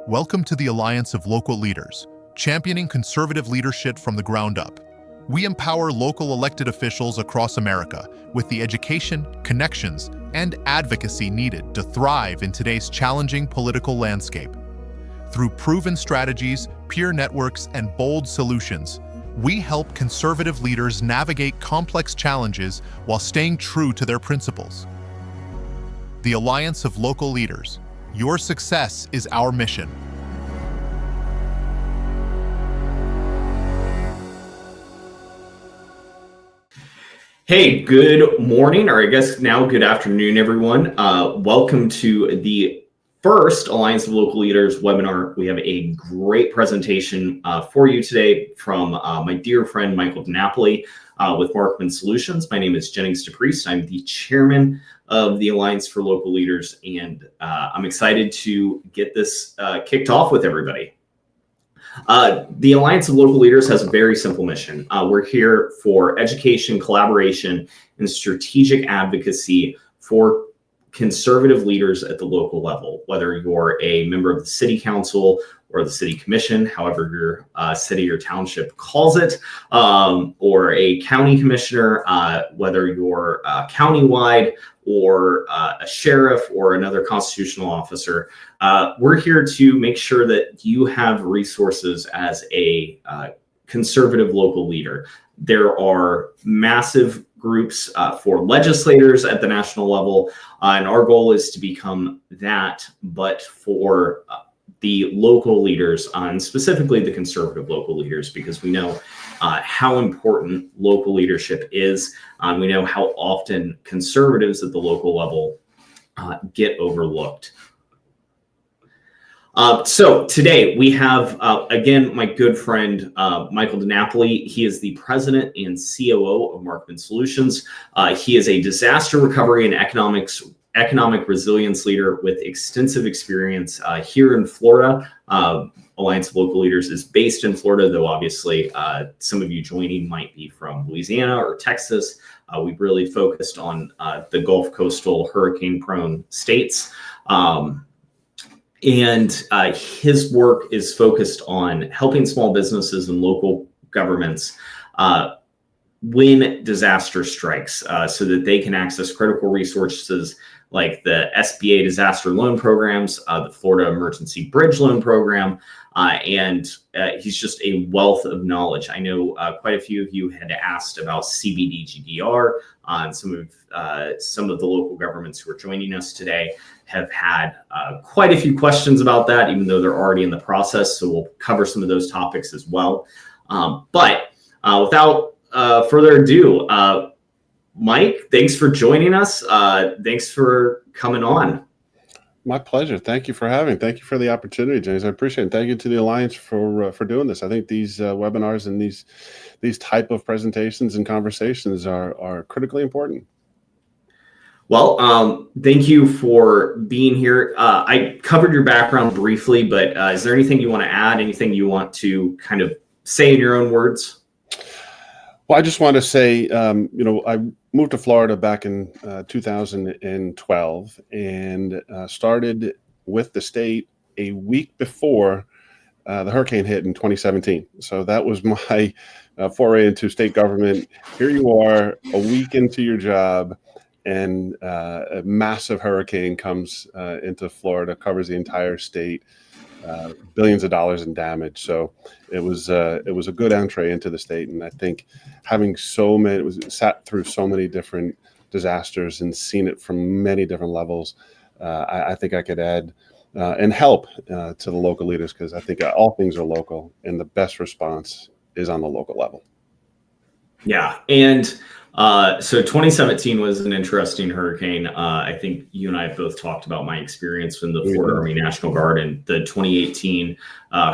Welcome to the Alliance of Local Leaders, championing conservative leadership from the ground up. We empower local elected officials across America with the education, connections, and advocacy needed to thrive in today's challenging political landscape. Through proven strategies, peer networks, and bold solutions, we help conservative leaders navigate complex challenges while staying true to their principles. The Alliance of Local Leaders. Your success is our mission. Hey, good morning, or I guess now good afternoon, everyone. Welcome to the first Alliance of Local Leaders webinar. We have a great presentation for you today from my dear friend, Michael DiNapoli with Marcman Solutions. My name is Jennings DePriest. I'm the chairman of the Alliance for Local Leaders, and I'm excited to get this kicked off with everybody. The Alliance of Local Leaders has a very simple mission. We're here for education, collaboration, and strategic advocacy for conservative leaders at the local level, whether you're a member of the city council or the city commission, however your city or township calls it, or a county commissioner, whether you're countywide or a sheriff or another constitutional officer. We're here to make sure that you have resources as a conservative local leader. There are massive groups for legislators at the national level, and our goal is to become that, but for the local leaders, and specifically the conservative local leaders, because we know how important local leadership is. We know how often conservatives at the local level get overlooked. So today we have, again, my good friend, Michael DiNapoli. He is the president and COO of Marcman Solutions. He is a disaster recovery and economic resilience leader with extensive experience here in Florida. Alliance of Local Leaders is based in Florida, though obviously some of you joining might be from Louisiana or Texas. We've really focused on the Gulf coastal hurricane-prone states. And his work is focused on helping small businesses and local governments when disaster strikes so that they can access critical resources like the SBA disaster loan programs, the Florida Emergency Bridge Loan Program, and he's just a wealth of knowledge. I know quite a few of you had asked about CBDGDR, and some of the local governments who are joining us today have had quite a few questions about that, even though they're already in the process. So we'll cover some of those topics as well. But without further ado, Mike, thanks for joining us. Thanks for coming on. My pleasure. Thank you for having me. Thank you for the opportunity, James. I appreciate it. Thank you to the Alliance for doing this. I think these webinars and these type of presentations and conversations are critically important. Well, thank you for being here. I covered your background briefly, but is there anything you want to add? Anything you want to kind of say in your own words? Well, I just want to say, I moved to Florida back in 2012 and started with the state a week before the hurricane hit in 2017. So that was my foray into state government. Here you are, a week into your job, and a massive hurricane comes into Florida, covers the entire state. Billions of dollars in damage. So it was a good entree into the state, and I think having sat through so many different disasters and seen it from many different levels, I think I could add and help to the local leaders, because I think all things are local, and the best response is on the local level. Yeah, and so 2017 was an interesting hurricane. I think you and I have both talked about my experience from the Florida Army National Guard and the 2018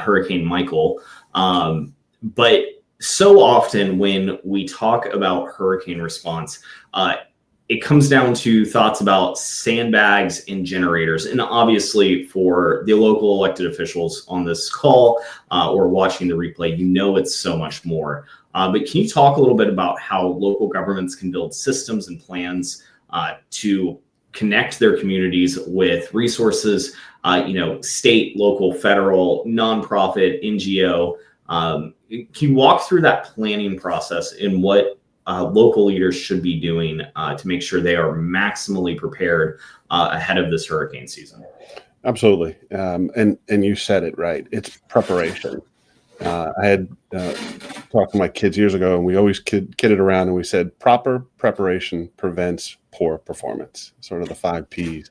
Hurricane Michael. But so often when we talk about hurricane response, it comes down to thoughts about sandbags and generators. And obviously for the local elected officials on this call or watching the replay, you know it's so much more. But can you talk a little bit about how local governments can build systems and plans to connect their communities with resources, state, local, federal, nonprofit, NGO. Can you walk through that planning process and what local leaders should be doing to make sure they are maximally prepared ahead of this hurricane season? Absolutely. And you said it right. It's preparation. I had talked to my kids years ago, and we always kidded around, and we said proper preparation prevents poor performance, sort of the 5 Ps.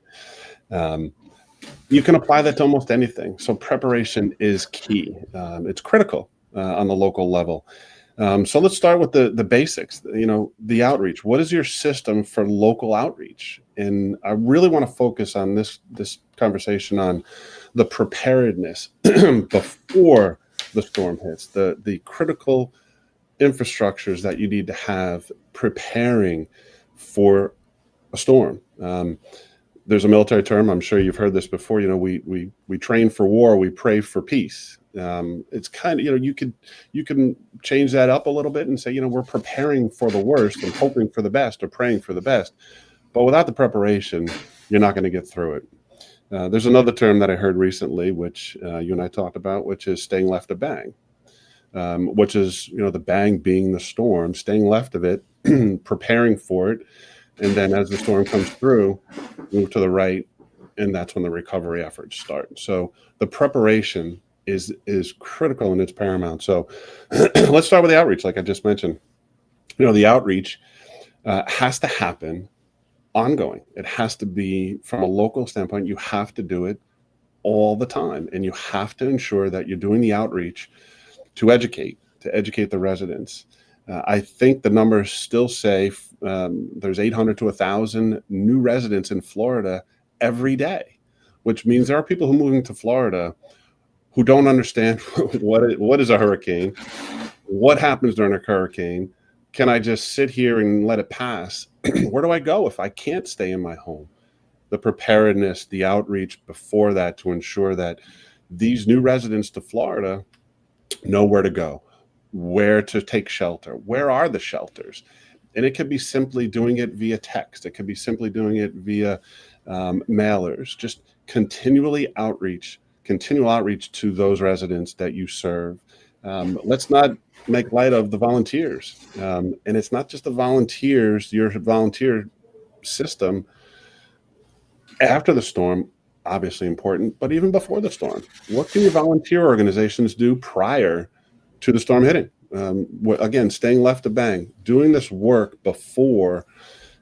You can apply that to almost anything. So preparation is key. It's critical on the local level. So let's start with the basics, the outreach. What is your system for local outreach? And I really want to focus on this conversation on the preparedness before the storm hits, the critical infrastructures that you need to have preparing for a storm. There's a military term, I'm sure you've heard this before, we train for war, we pray for peace. It's kind of, you can change that up a little bit and say, we're preparing for the worst and hoping for the best or praying for the best. But without the preparation, you're not going to get through it. There's another term that I heard recently, which you and I talked about, which is staying left of bang, which is, the bang being the storm, staying left of it, preparing for it. And then as the storm comes through, move to the right, and that's when the recovery efforts start. So the preparation is critical and it's paramount. So let's start with the outreach, like I just mentioned. The outreach has to happen ongoing. It has to be, from a local standpoint, you have to do it all the time, and you have to ensure that you're doing the outreach to educate the residents. I think the numbers still say there's 800 to 1,000 new residents in Florida every day, which means there are people who are moving to Florida who don't understand what is a hurricane, what happens during a hurricane. Can I just sit here and let it pass? Where do I go if I can't stay in my home? The preparedness, the outreach before that to ensure that these new residents to Florida know where to go, where to take shelter, where are the shelters. And it could be simply doing it via text. It could be simply doing it via mailers, just continual outreach to those residents that you serve. Let's not make light of the volunteers. And it's not just the volunteers, your volunteer system after the storm, obviously important, but even before the storm. What can your volunteer organizations do prior to the storm hitting? Again, staying left of bang, doing this work before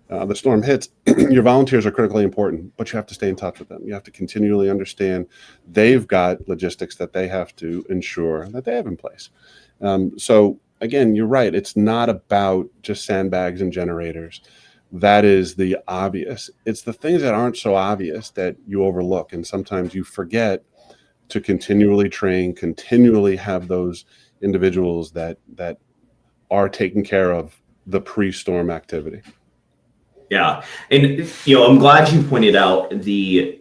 the storm hits. Your volunteers are critically important, but you have to stay in touch with them. You have to continually understand they've got logistics that they have to ensure that they have in place. So again, you're right. It's not about just sandbags and generators. That is the obvious. It's the things that aren't so obvious that you overlook. And sometimes you forget to continually train, continually have those individuals that are taking care of the pre-storm activity. Yeah. And, I'm glad you pointed out the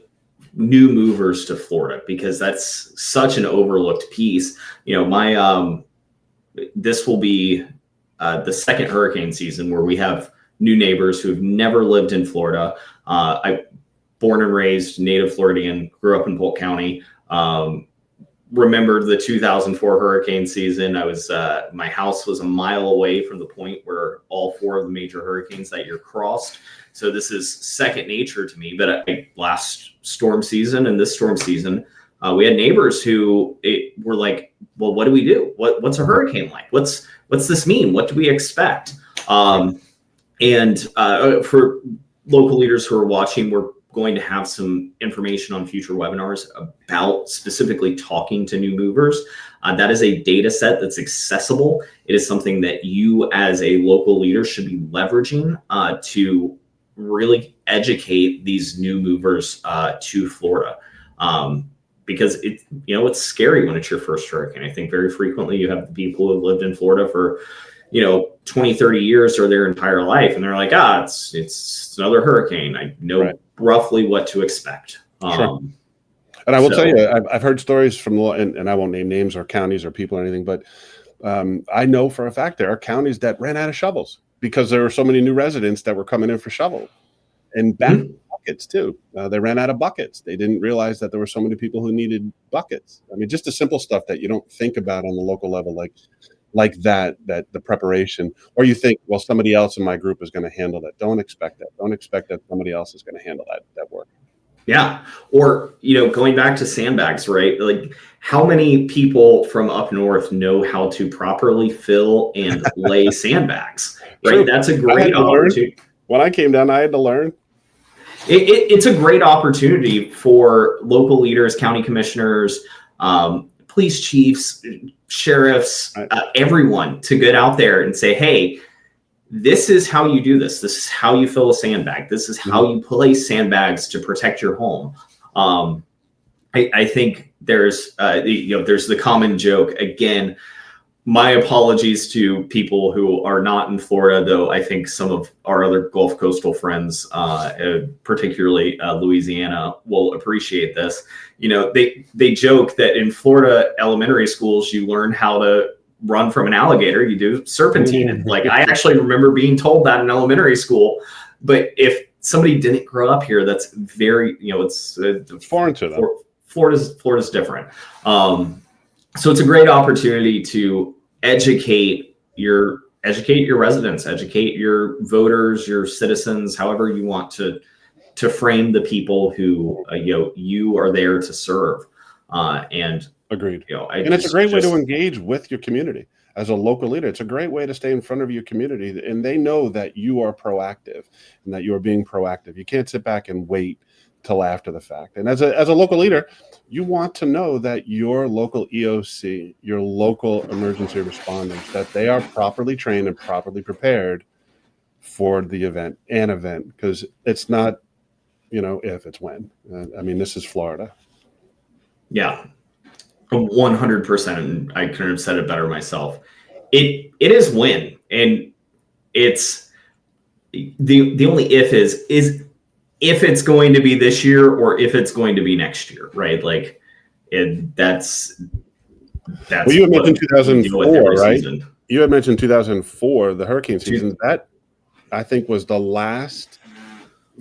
new movers to Florida, because that's such an overlooked piece. This will be the second hurricane season where we have new neighbors who've never lived in Florida. I born and raised native Floridian, grew up in Polk County. Remembered the 2004 hurricane season. My house was a mile away from the point where all 4 of the major hurricanes that year crossed. So this is second nature to me. But last storm season and this storm season, we had neighbors who were like, well, what do we do? What's a hurricane like? What's this mean? What do we expect? And for local leaders who are watching, we're going to have some information on future webinars about specifically talking to new movers. That is a data set that's accessible. It is something that you as a local leader should be leveraging to really educate these new movers to Florida. Because it's scary when it's your first hurricane. I think very frequently you have the people who have lived in Florida for 20, 30 years or their entire life. And they're like, it's another hurricane. I know roughly what to expect. Sure. And I will tell you, I've heard stories from, and I won't name names or counties or people or anything, but I know for a fact there are counties that ran out of shovels because there were so many new residents that were coming in for shovel. And back buckets too. They ran out of buckets. They didn't realize that there were so many people who needed buckets. I mean, just the simple stuff that you don't think about on the local level, like that the preparation, or you think, well, somebody else in my group is going to handle that. Don't expect that. Don't expect that somebody else is going to handle that work. Yeah. Or, going back to sandbags, right? Like, how many people from up north know how to properly fill and lay sandbags, right? True. That's a great opportunity. When I came down, I had to learn. It's a great opportunity for local leaders, county commissioners, police chiefs, sheriffs, everyone to get out there and say, hey, this is how you do this. This is how you fill a sandbag. This is how you place sandbags to protect your home. I think there's the common joke. Again, my apologies to people who are not in Florida, though I think some of our other Gulf Coastal friends, particularly Louisiana, will appreciate this. They joke that in Florida elementary schools, you learn how to run from an alligator. You do serpentine. Like, I actually remember being told that in elementary school. But if somebody didn't grow up here, that's very, it's foreign to them. Florida's different. So it's a great opportunity to educate your residents, educate your voters, your citizens, however you want to frame the people who you are there to serve. And agreed. And it's a great way to engage with your community as a local leader. It's a great way to stay in front of your community, and they know that you are proactive and that you are being proactive. You can't sit back and wait till after the fact. And as a local leader, you want to know that your local EOC, your local emergency responders, that they are properly trained and properly prepared for the event, because it's not, if, it's when. I mean, this is Florida. Yeah, 100%. And I couldn't have said it better myself. It is when, and it's the only if is if it's going to be this year or if it's going to be next year, right? Like, that's. Well, you had mentioned 2004, right? Season. You had mentioned 2004, the hurricane season. That, I think, was the last.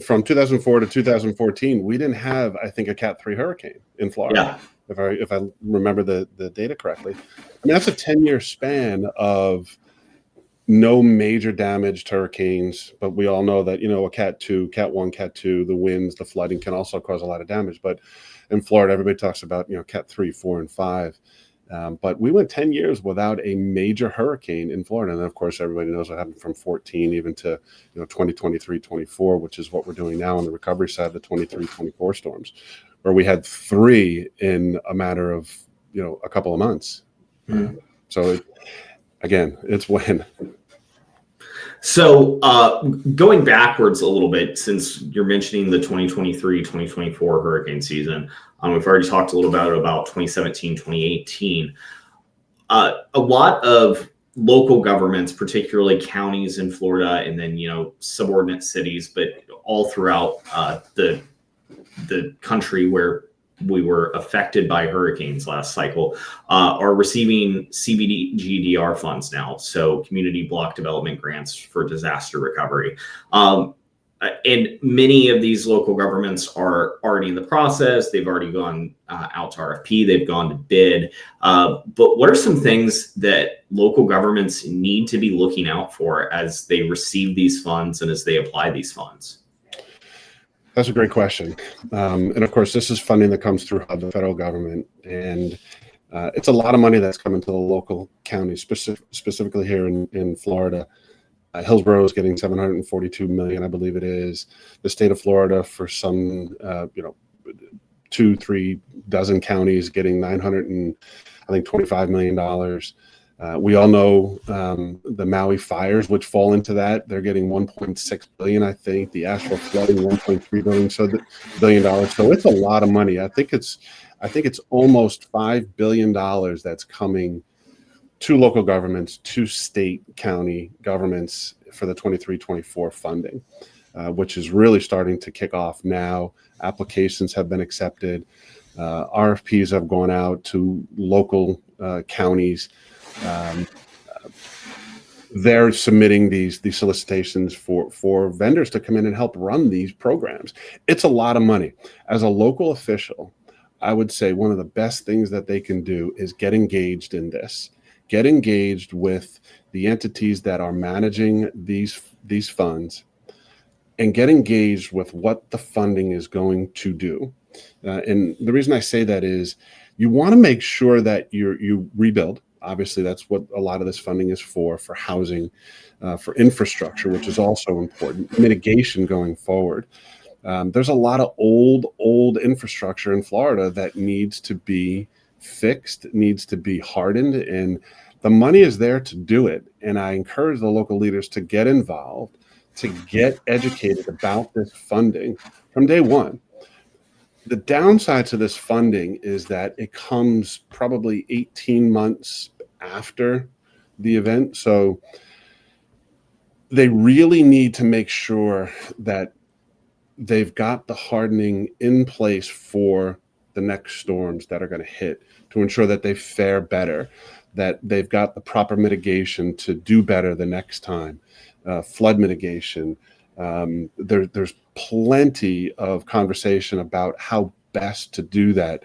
From 2004 to 2014, we didn't have, I think, a Cat 3 hurricane in Florida. Yeah. If I remember the data correctly. I mean, that's a 10-year span of no major damaged hurricanes, but we all know that, a Cat 2, Cat 1, Cat 2, the winds, the flooding can also cause a lot of damage. But in Florida, everybody talks about, Cat 3, 4, and 5. But we went 10 years without a major hurricane in Florida. And of course, everybody knows what happened from 14 even to 2023, 24, which is what we're doing now on the recovery side, the 23, 24 storms, where we had 3 in a matter of, a couple of months. So again, it's when. So going backwards a little bit, since you're mentioning the 2023, 2024 hurricane season, we've already talked a little about 2017, 2018. A lot of local governments, particularly counties in Florida, and then, subordinate cities, but all throughout the country where we were affected by hurricanes last cycle, are receiving CBDGDR funds now. So community block development grants for disaster recovery. And many of these local governments are already in the process. They've already gone out to RFP. They've gone to bid. But what are some things that local governments need to be looking out for as they receive these funds and as they apply these funds? That's a great question. And of course, this is funding that comes through the federal government. And it's a lot of money that's coming to the local counties, specifically here in Florida. Hillsborough is getting $742 million, I believe it is. The state of Florida, for some, 2-3 dozen counties, getting $925 million. We all know the Maui fires, which fall into that. They're getting $1.6 billion, I think. The Asheville flooding, $1.3 billion. So So it's a lot of money. I think it's almost $5 billion that's coming to local governments, to state, county governments for the 23-24 funding, which is really starting to kick off now. Applications have been accepted. RFPs have gone out to local counties. they're submitting these solicitations for vendors to come in and help run these programs. It's a lot of money. As a local official, I would say one of the best things that they can do is get engaged in this. Get engaged with the entities that are managing these funds, and get engaged with what the funding is going to do. And the reason I say that is you want to make sure that you rebuild. Obviously, that's what a lot of this funding is for housing, for infrastructure, which is also important, mitigation going forward. There's a lot of old infrastructure in Florida that needs to be fixed, needs to be hardened, and the money is there to do it. And I encourage the local leaders to get involved, to get educated about this funding from day one. The downside to this funding is that it comes probably 18 months after the event. So they really need to make sure that they've got the hardening in place for the next storms that are going to hit, to ensure that they fare better, that they've got the proper mitigation to do better the next time. Flood mitigation. There's plenty of conversation about how best to do that.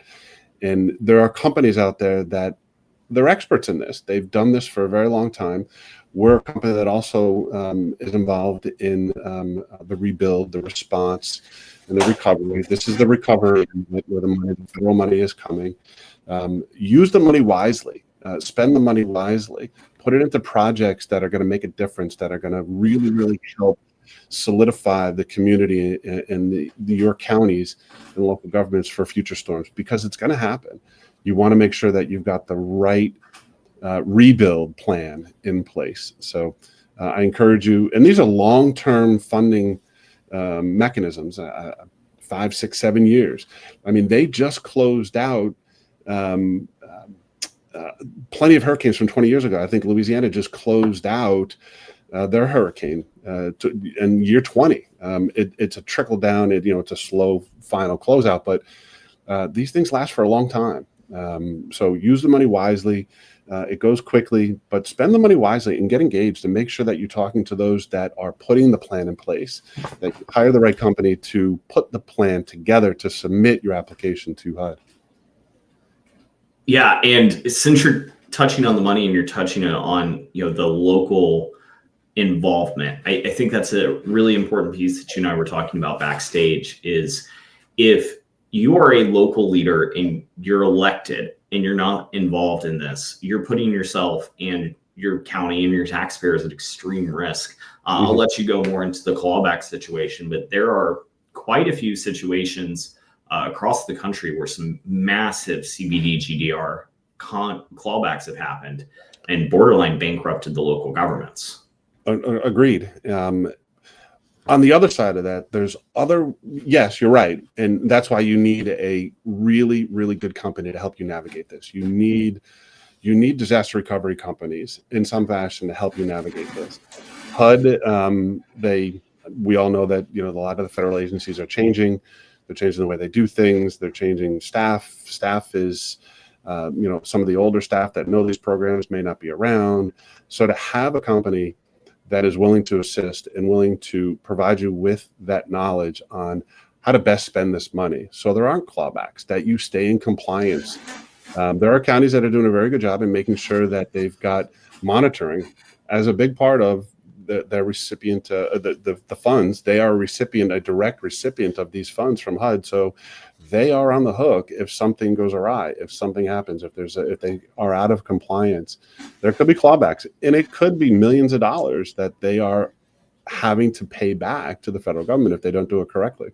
And there are companies out there that they're experts in this. They've done this for a very long time. We're a company that also is involved in the rebuild, the response, and the recovery. This is the recovery where the federal money is coming. Use the money wisely. Spend the money wisely. Put it into projects that are going to make a difference, that are going to really, really help solidify the community and your counties and local governments for future storms, because it's going to happen. You want to make sure that you've got the right rebuild plan in place. So I encourage you, and these are long-term funding mechanisms, 5, 6, 7 years. I mean, they just closed out plenty of hurricanes from 20 years ago. I think Louisiana just closed out their hurricane in year 20. It's a trickle down. It's a slow final closeout, but these things last for a long time. So use the money wisely. It goes quickly, but spend the money wisely and get engaged, and make sure that you're talking to those that are putting the plan in place, that you hire the right company to put the plan together to submit your application to HUD. Yeah, and since you're touching on the money and you're touching on the local involvement, I think that's a really important piece that you and I were talking about backstage. Is if you are a local leader and you're elected and you're not involved in this, you're putting yourself and your county and your taxpayers at extreme risk. I'll let you go more into the clawback situation, but there are quite a few situations across the country where some massive CBD GDR clawbacks have happened and borderline bankrupted the local governments. Agreed. On the other side of that, yes, you're right. And that's why you need a really, really good company to help you navigate this. You need disaster recovery companies in some fashion to help you navigate this. HUD, we all know that, a lot of the federal agencies are changing. They're changing the way they do things. They're changing staff. Staff is, some of the older staff that know these programs may not be around. So to have a company that is willing to assist and willing to provide you with that knowledge on how to best spend this money, so there aren't clawbacks, that you stay in compliance. There are counties that are doing a very good job in making sure that they've got monitoring as a big part of the recipient, the funds. They are a direct recipient of these funds from HUD. So they are on the hook if something goes awry, if something happens, if they are out of compliance. There could be clawbacks, and it could be millions of dollars that they are having to pay back to the federal government if they don't do it correctly.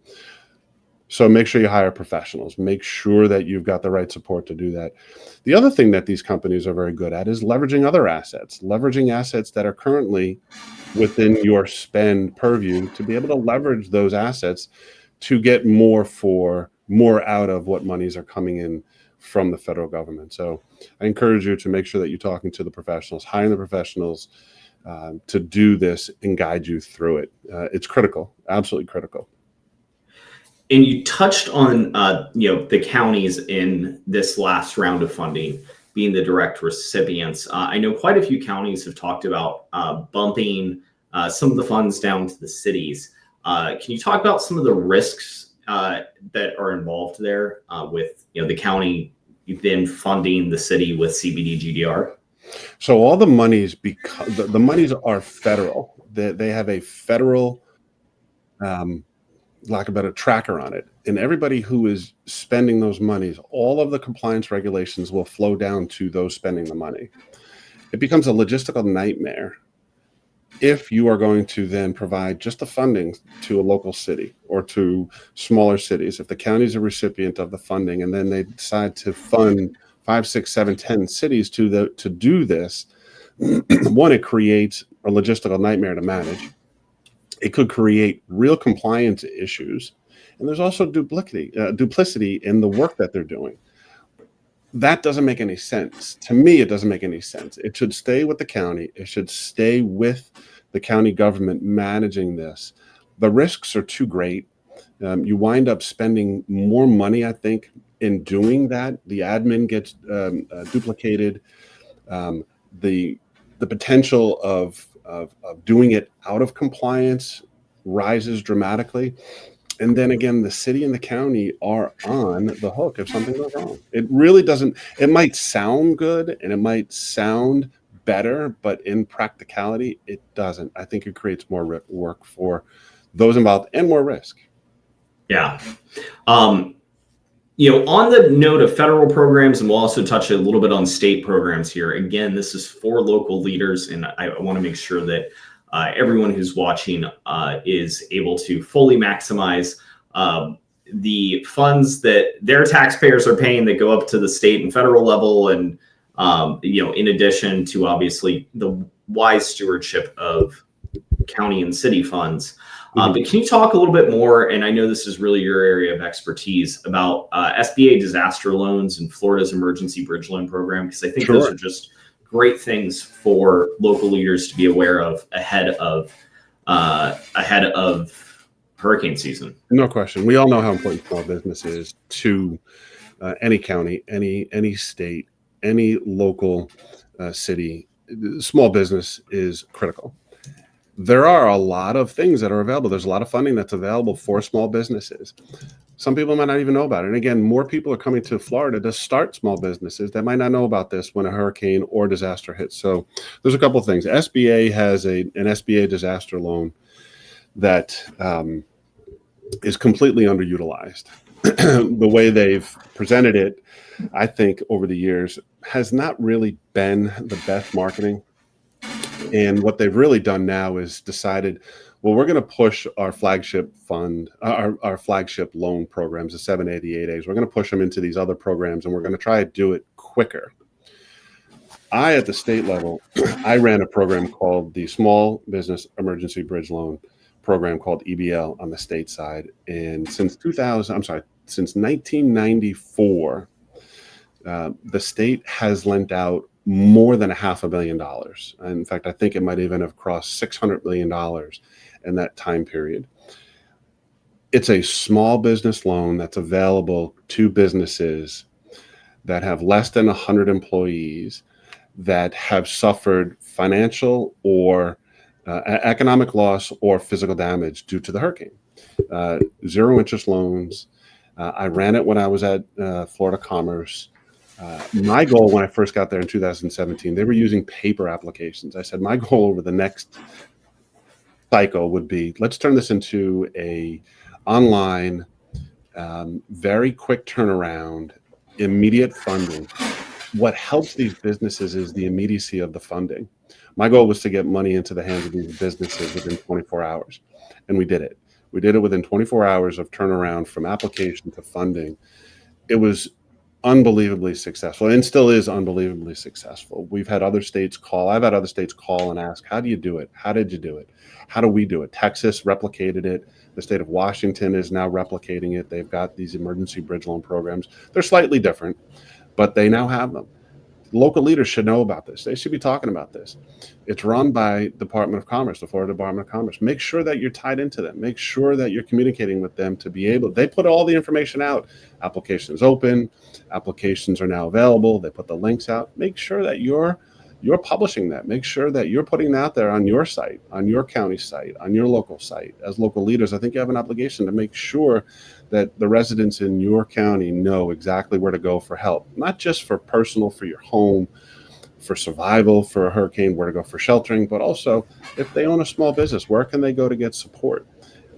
So make sure you hire professionals. Make sure that you've got the right support to do that. The other thing that these companies are very good at is leveraging other assets, that are currently within your spend purview, to be able to leverage those assets to get more out of what monies are coming in from the federal government. So I encourage you to make sure that you're talking to the professionals, hiring the professionals to do this and guide you through it. It's critical, absolutely critical. And you touched on, the counties in this last round of funding being the direct recipients. I know quite a few counties have talked about bumping some of the funds down to the cities. Can you talk about some of the risks that are involved there with the county then funding the city with CBD GDR? So all the monies, because the monies are federal. They have a federal, lack of a better, tracker on it. And everybody who is spending those monies, all of the compliance regulations will flow down to those spending the money. It becomes a logistical nightmare if you are going to then provide just the funding to a local city or to smaller cities. If the county is a recipient of the funding and then they decide to fund 5, 6, 7, 10 cities to do this, one, it creates a logistical nightmare to manage. It could create real compliance issues. And there's also duplicity in the work that they're doing. That doesn't make any sense. To me, it doesn't make any sense. It should stay with the county. It should stay with the county government managing this. The risks are too great. You wind up spending more money, I think, in doing that. The admin gets duplicated. The potential of doing it out of compliance rises dramatically. And then again, the city and the county are on the hook if something goes wrong. It really doesn't. It might sound good and it might sound better, but in practicality, it doesn't. I think it creates more work for those involved and more risk. Yeah. On the note of federal programs, and we'll also touch a little bit on state programs here. Again, this is for local leaders, and I want to make sure that everyone who's watching is able to fully maximize the funds that their taxpayers are paying that go up to the state and federal level, and in addition to obviously the wise stewardship of county and city funds. But can you talk a little bit more, and I know this is really your area of expertise, about SBA disaster loans and Florida's emergency bridge loan program? Because I think those are just great things for local leaders to be aware of ahead of hurricane season. No question. We all know how important small business is to any county, any state, any local city. Small business is critical. There are a lot of things that are available. There's a lot of funding that's available for small businesses. Some people might not even know about it. And again, more people are coming to Florida to start small businesses that might not know about this when a hurricane or disaster hits. So there's a couple of things. SBA has an SBA disaster loan that is completely underutilized. The way they've presented it, I think, over the years has not really been the best marketing. And what they've really done now is decided, well, we're going to push our flagship fund, our flagship loan programs, the 7A, the 8As. We're going to push them into these other programs, and we're going to try to do it quicker. At the state level, I ran a program called the Small Business Emergency Bridge Loan program called EBL on the state side. And since 1994, the state has lent out more than $500 million. And in fact, I think it might even have crossed $600 million in that time period. It's a small business loan that's available to businesses that have less than 100 employees that have suffered financial or economic loss or physical damage due to the hurricane. Zero interest loans. I ran it when I was at Florida Commerce. My goal when I first got there in 2017, they were using paper applications. I said, my goal over the next cycle would be, let's turn this into a online, very quick turnaround, immediate funding. What helps these businesses is the immediacy of the funding. My goal was to get money into the hands of these businesses within 24 hours. And we did it. We did it within 24 hours of turnaround from application to funding. It was unbelievably successful and still is unbelievably successful. We've had other states call. I've had other states call and ask, how do you do it? How did you do it? How do we do it? Texas replicated it. The state of Washington is now replicating it. They've got these emergency bridge loan programs. They're slightly different, but they now have them. Local leaders should know about this. They should be talking about this. It's run by Department of Commerce, the Florida Department of Commerce. Make sure that you're tied into them. Make sure that you're communicating with them to be able, they put all the information out. Applications open, applications are now available. They put the links out. Make sure that you're publishing that. Make sure that you're putting it out there on your site, on your county site, on your local site. As local leaders, I think you have an obligation to make sure that the residents in your county know exactly where to go for help, not just for personal, for your home, for survival, for a hurricane, where to go for sheltering, but also if they own a small business, where can they go to get support?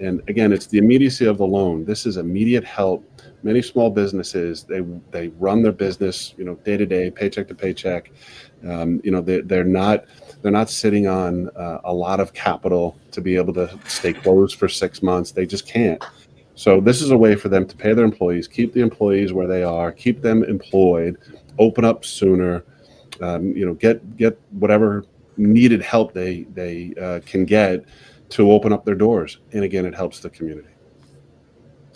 And again, it's the immediacy of the loan. This is immediate help. Many small businesses, they run their business, day to day, paycheck to paycheck. They're not sitting on a lot of capital to be able to stay closed for 6 months. They just can't. So this is a way for them to pay their employees, keep the employees where they are, keep them employed, open up sooner, get whatever needed help they can get to open up their doors. And again, it helps the community.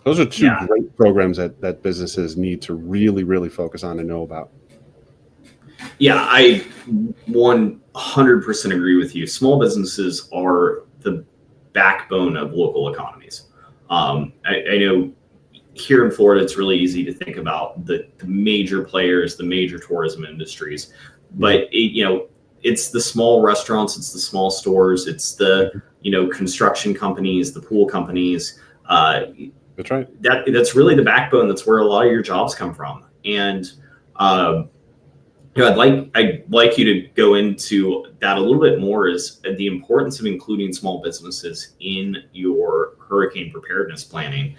Those are two great programs that businesses need to really, really focus on and know about. Yeah, I 100% agree with you. Small businesses are the backbone of local economies. I know here in Florida, it's really easy to think about the major players, the major tourism industries, but it's the small restaurants, it's the small stores, it's the construction companies, the pool companies. That's right. That's really the backbone. That's where a lot of your jobs come from. And I'd like you to go into that a little bit more, is the importance of including small businesses in your hurricane preparedness planning.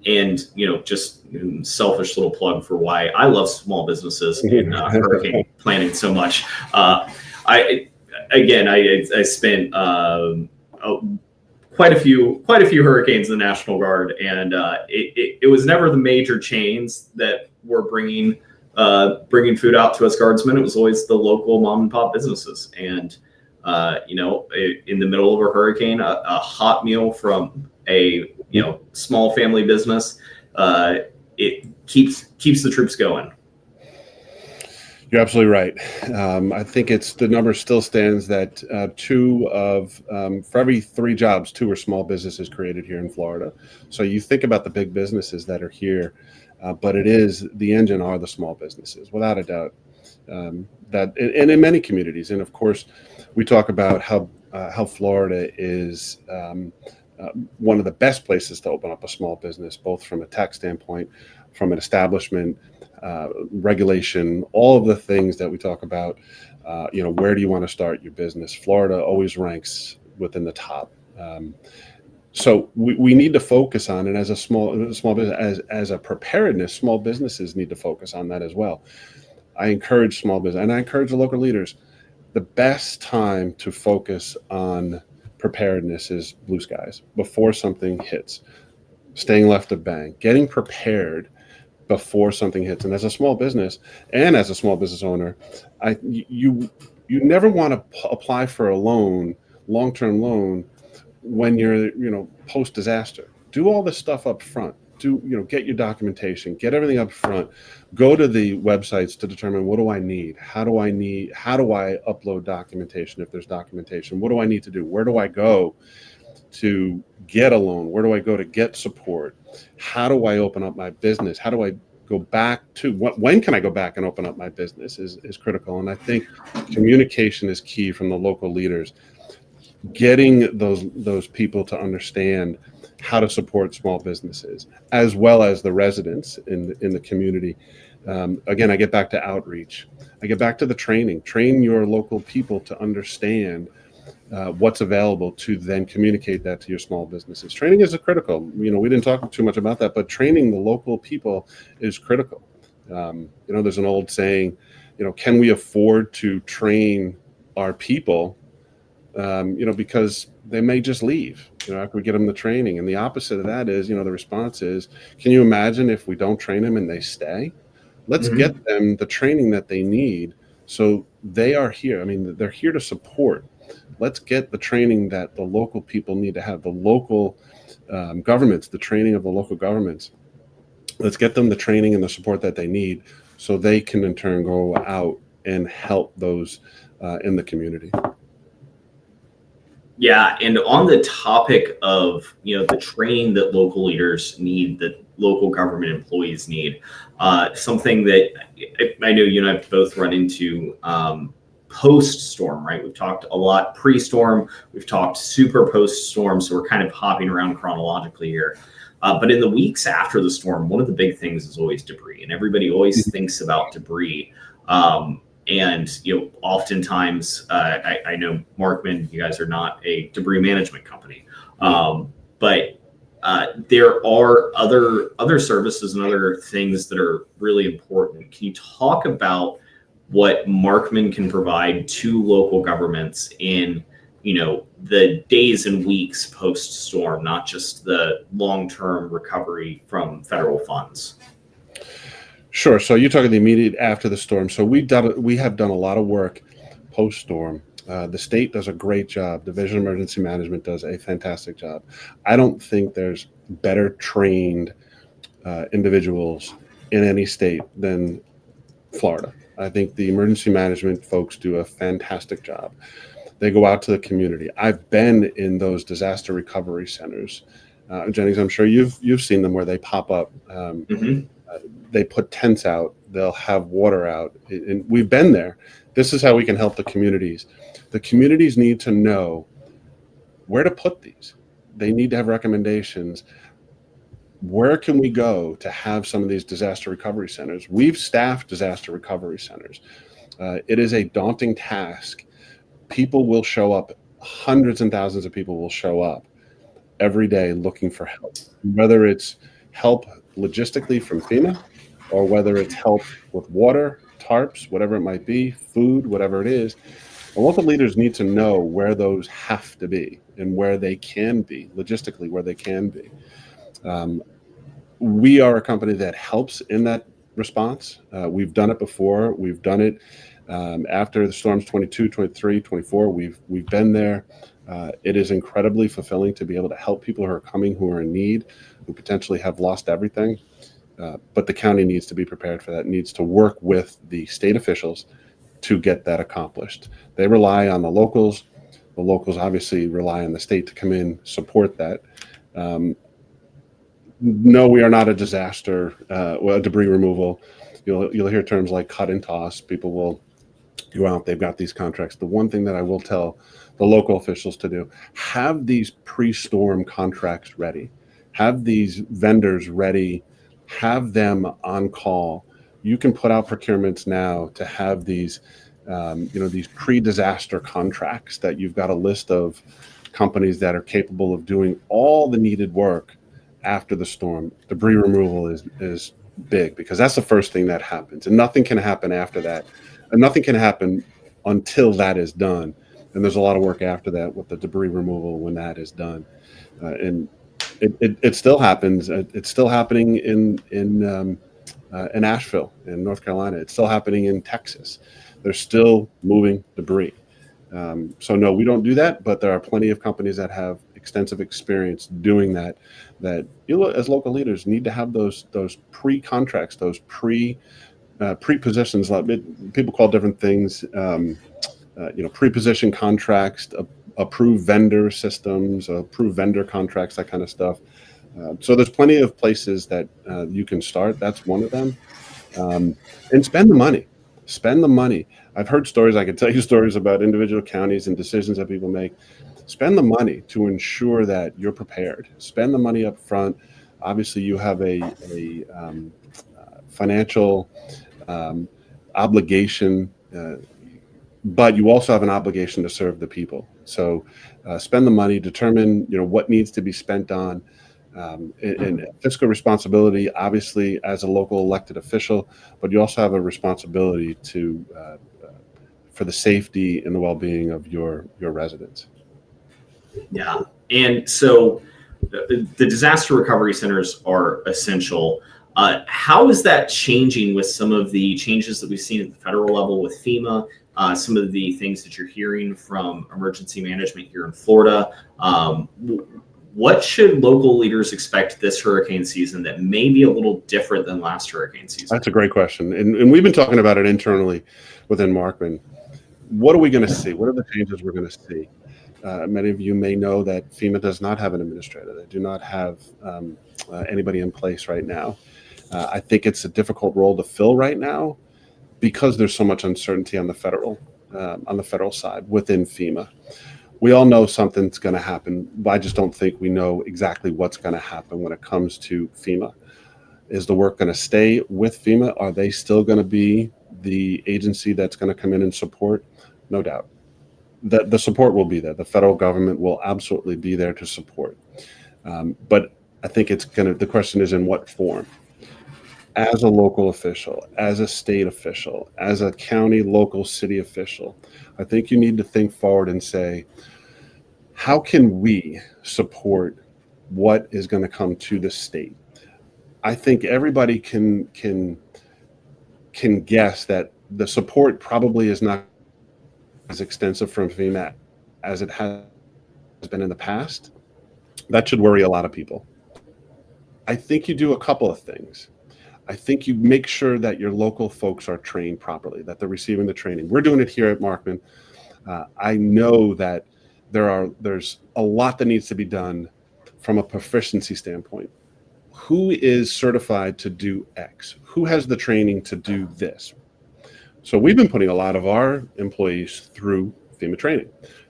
And just selfish little plug for why I love small businesses in hurricane planning so much. I spent quite a few hurricanes in the National Guard, and it was never the major chains that were bringing food out to us guardsmen. It was always the local mom and pop businesses. And in the middle of a hurricane, a hot meal from a small family business, it keeps the troops going. You're absolutely right. I think the number still stands that for every 3 jobs, 2 are small businesses created here in Florida. So you think about the big businesses that are here, but the engine are the small businesses, without a doubt. And in many communities, and of course, we talk about how Florida is one of the best places to open up a small business, both from a tax standpoint, from an establishment, regulation, all of the things that we talk about. Where do you want to start your business? Florida always ranks within the top. So we need to focus on it as a small business, as a preparedness. Small businesses need to focus on that as well. I encourage small business, and I encourage the local leaders. The best time to focus on preparedness is blue skies, before something hits. Staying left of bank, getting prepared before something hits. And as a small business and as a small business owner, you never want to apply for a loan, long-term loan, when you're post disaster. Do all this stuff up front. Get your documentation, get everything up front. Go to the websites to determine, what do I need? How do I upload documentation if there's documentation? What do I need to do? Where do I go to get a loan? Where do I go to get support? How do I open up my business? How do I go back to when can I go back and open up my business is critical. And I think communication is key from the local leaders, getting those people to understand how to support small businesses, as well as the residents in the community. Again, I get back to outreach. I get back to the training. Train your local people to understand what's available, to then communicate that to your small businesses. Training is critical. We didn't talk too much about that, but training the local people is critical. There's an old saying, can we afford to train our people? Because they may just leave, after we get them the training. And the opposite of that is, the response is, can you imagine if we don't train them and they stay? Let's get them the training that they need. So they are here. They're here to support. Let's get the training that the local people need to have, the local governments, the training of the local governments. Let's get them the training and the support that they need, so they can in turn go out and help those in the community. Yeah, and on the topic of the training that local leaders need, that local government employees need, something that I know you and I both run into post-storm, right? We've talked a lot pre-storm, we've talked super post-storm, so we're kind of hopping around chronologically here. But in the weeks after the storm, one of the big things is always debris, and everybody always thinks about debris. And oftentimes, I know Marcman, you guys are not a debris management company, but there are other services and other things that are really important. Can you talk about what Marcman can provide to local governments in the days and weeks post storm, not just the long-term recovery from federal funds? Sure. So you're talking the immediate after the storm. So we have done a lot of work post storm. The state does a great job. Division of Emergency Management does a fantastic job. I don't think there's better trained individuals in any state than Florida. I think the emergency management folks do a fantastic job. They go out to the community. I've been in those disaster recovery centers. Jennings, I'm sure you've seen them where they pop up. They put tents out. They'll have water out. And we've been there. This is how we can help the communities. The communities need to know where to put these. They need to have recommendations. Where can we go to have some of these disaster recovery centers? We've staffed disaster recovery centers. It is a daunting task. People will show up. Hundreds and thousands of people will show up every day looking for help, whether it's help logistically from FEMA, or whether it's help with water, tarps, whatever it might be, food, whatever it is. And local leaders need to know where those have to be and where they can be, logistically, where they can be. We are a company that helps in that response. We've done it before. We've done it after the storms 22, 23, 24. We've been there. It is incredibly fulfilling to be able to help people who are coming, who are in need, who potentially have lost everything. But the county needs to be prepared for that, needs to work with the state officials to get that accomplished. They rely on the locals. The locals obviously rely on the state to come in, support that. No, we are not a disaster, debris removal. You'll hear terms like cut and toss. People will go out, they've got these contracts. The one thing that I will tell the local officials to do, have these pre-storm contracts ready. Have these vendors ready. Have them on call. You can put out procurements now to have these, these pre-disaster contracts that you've got a list of companies that are capable of doing all the needed work after the storm. Debris removal is big because that's the first thing that happens, and nothing can happen after that, and nothing can happen until that is done. And there's a lot of work after that with the debris removal when that is done, and it still happens. It's still happening in Asheville, in North Carolina. It's still happening in Texas. They're still moving debris. So no, we don't do that, but there are plenty of companies that have extensive experience doing that. That as local leaders need to have those pre-contracts, those pre-positions. People call different things, pre-position contracts, approved vendor systems, approved vendor contracts, that kind of stuff. So there's plenty of places that you can start. That's one of them. And spend the money. Spend the money. I've heard stories. I could tell you stories about individual counties and decisions that people make. Spend the money to ensure that you're prepared. Spend the money up front. Obviously, you have a financial obligation, but you also have an obligation to serve the people. So spend the money, determine what needs to be spent on, and fiscal responsibility, obviously, as a local elected official, but you also have a responsibility to for the safety and the well-being of your residents. Yeah, and so the disaster recovery centers are essential. How is that changing with some of the changes that we've seen at the federal level with FEMA? Some of the things that you're hearing from emergency management here in Florida. what should local leaders expect this hurricane season that may be a little different than last hurricane season? That's a great question. And we've been talking about it internally within Marcman. What are we going to see? What are the changes we're going to see? Many of you may know that FEMA does not have an administrator. They do not have anybody in place right now. I think it's a difficult role to fill right now because there's so much uncertainty on the federal side within FEMA. We all know something's going to happen, but I just don't think we know exactly what's going to happen when it comes to FEMA. Is the work going to stay with FEMA? Are they still going to be the agency that's going to come in and support? No doubt. The support will be there. The federal government will absolutely be there to support. But I think the question is in what form? As a local official, as a state official, as a county, local, city official, I think you need to think forward and say, how can we support what is going to come to the state? I think everybody can guess that the support probably is not as extensive from FEMA as it has been in the past. That should worry a lot of people. I think you do a couple of things. I think you make sure that your local folks are trained properly, that they're receiving the training. We're doing it here at Marcman. I know that there's a lot that needs to be done from a proficiency standpoint. Who is certified to do X? Who has the training to do this? So we've been putting a lot of our employees through FEMA training.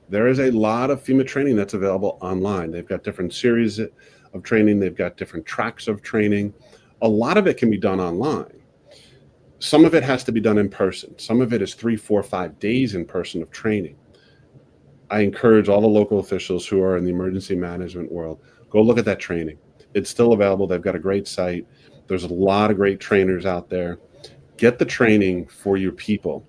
There is a lot of FEMA training that's available online. They've got different series of training. They've got different tracks of training. A lot of it can be done online. Some of it has to be done in person. Some of it is 3, 4, 5 days in person of training. I encourage all the local officials who are in the emergency management world, go look at that training. It's still available. They've got a great site. There's a lot of great trainers out there. Get the training for your people.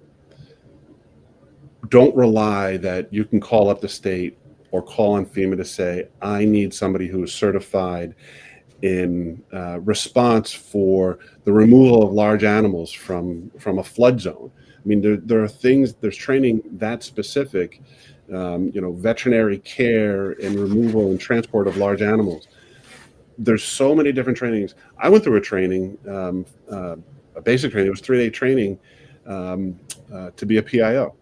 Don't rely that you can call up the state or call on FEMA to say, I need somebody who is certified in response for the removal of large animals from a flood zone. I mean, there are things, there's training that specific, veterinary care and removal and transport of large animals. There's so many different trainings. I went through a training, a basic training. It was 3-day training to be a PIO,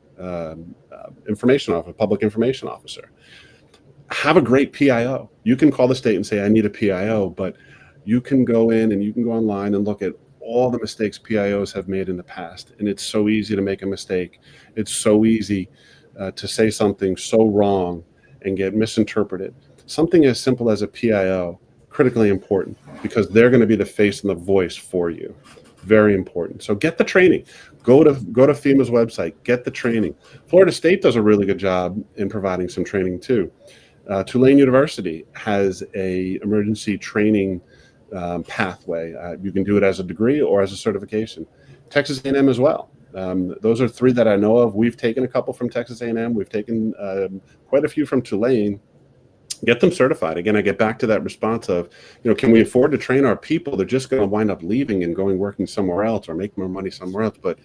public information officer. Have a great PIO. You can call the state and say, I need a PIO, but you can go in and you can go online and look at all the mistakes PIOs have made in the past. And it's so easy to make a mistake. It's so easy to say something so wrong and get misinterpreted. Something as simple as a PIO, critically important, because they're going to be the face and the voice for you. Very important. So get the training. Go to FEMA's website. Get the training. Florida State does a really good job in providing some training too. Tulane University has a emergency training pathway. You can do it as a degree or as a certification. Texas A&M as well. Those are 3 that I know of. We've taken a couple from Texas A&M. We've taken quite a few from Tulane. Get them certified. Again, I get back to that response of, can we afford to train our people? They're just going to wind up leaving and working somewhere else or make more money somewhere else. But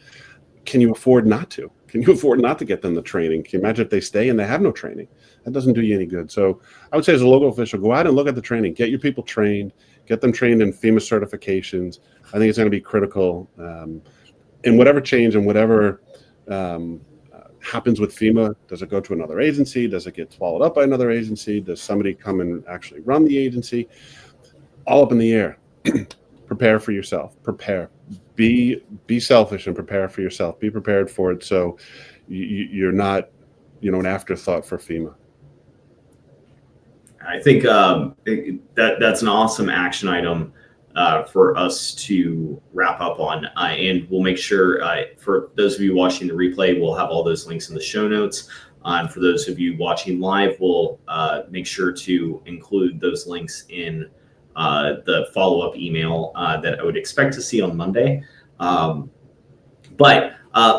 can you afford not to? Can you afford not to get them the training? Can you imagine if they stay and they have no training? That doesn't do you any good. So I would say as a local official, go out and look at the training. Get your people trained. Get them trained in FEMA certifications. I think it's going to be critical. In whatever change and whatever happens with FEMA, does it go to another agency? Does it get swallowed up by another agency? Does somebody come and actually run the agency? All up in the air. Prepare for yourself. Prepare. Be selfish and prepare for yourself. Be prepared for it so you're not, an afterthought for FEMA. I think that's an awesome action item for us to wrap up on. And we'll make sure for those of you watching the replay, we'll have all those links in the show notes. And for those of you watching live, we'll make sure to include those links in the follow-up email that I would expect to see on Monday. But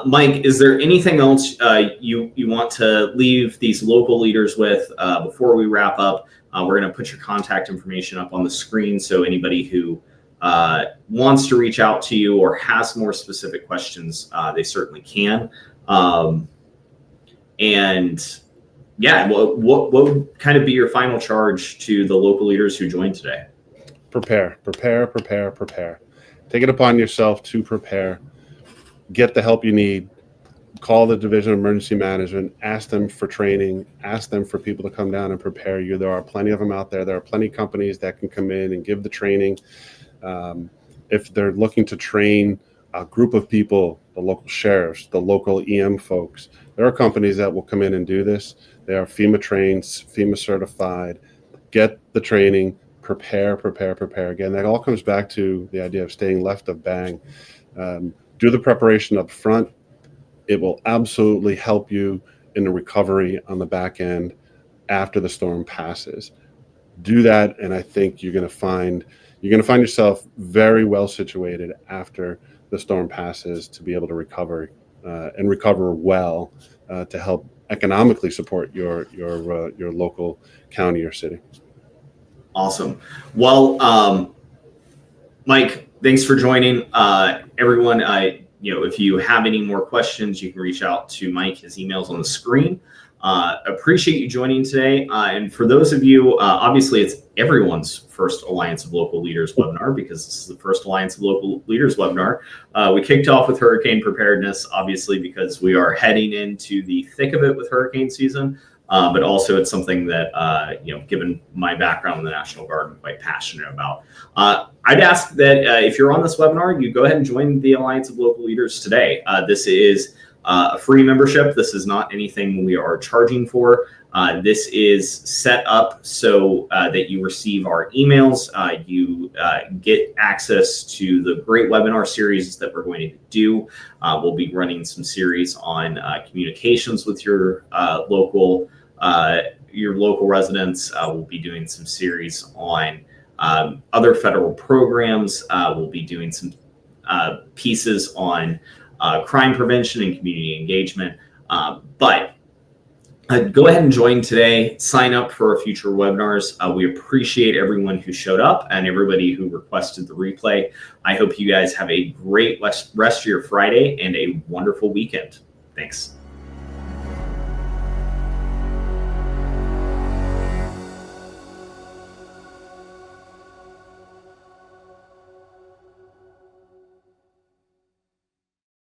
Mike, is there anything else you want to leave these local leaders with before we wrap up? We're going to put your contact information up on the screen, so anybody who wants to reach out to you or has more specific questions, they certainly can. And yeah, what would kind of be your final charge to the local leaders who joined today? Prepare. Take it upon yourself to prepare. Get the help you need. Call the Division of Emergency Management, ask them for training, ask them for people to come down and prepare you. There are plenty of them out there. There are plenty of companies that can come in and give the training. If they're looking to train a group of people, the local sheriffs, the local EM folks, there are companies that will come in and do this. They are FEMA trained, FEMA certified. Get the training, prepare. Again, that all comes back to the idea of staying left of bang. Do the preparation up front. It will absolutely help you in the recovery on the back end after the storm passes. Do that, and I think you're going to find yourself very well situated after the storm passes to be able to recover and recover well to help economically support your local county or city. Awesome. Well, Mike, thanks for joining. Everyone, if you have any more questions, you can reach out to Mike. His email's on the screen. Appreciate you joining today. And for those of you, obviously it's everyone's first Alliance of Local Leaders webinar, because this is the first Alliance of Local Leaders webinar. We kicked off with hurricane preparedness, obviously, because we are heading into the thick of it with hurricane season. But also it's something that, given my background in the National Guard, I'm quite passionate about. I'd ask that if you're on this webinar, you go ahead and join the Alliance of Local Leaders today. This is a free membership. This is not anything we are charging for. This is set up so that you receive our emails. You get access to the great webinar series that we're going to do. We'll be running some series on communications with your local residents. We'll be doing some series on other federal programs. We'll be doing some pieces on crime prevention and community engagement. But go ahead and join today. Sign up for future webinars. We appreciate everyone who showed up and everybody who requested the replay. I hope you guys have a great rest of your Friday and a wonderful weekend. Thanks.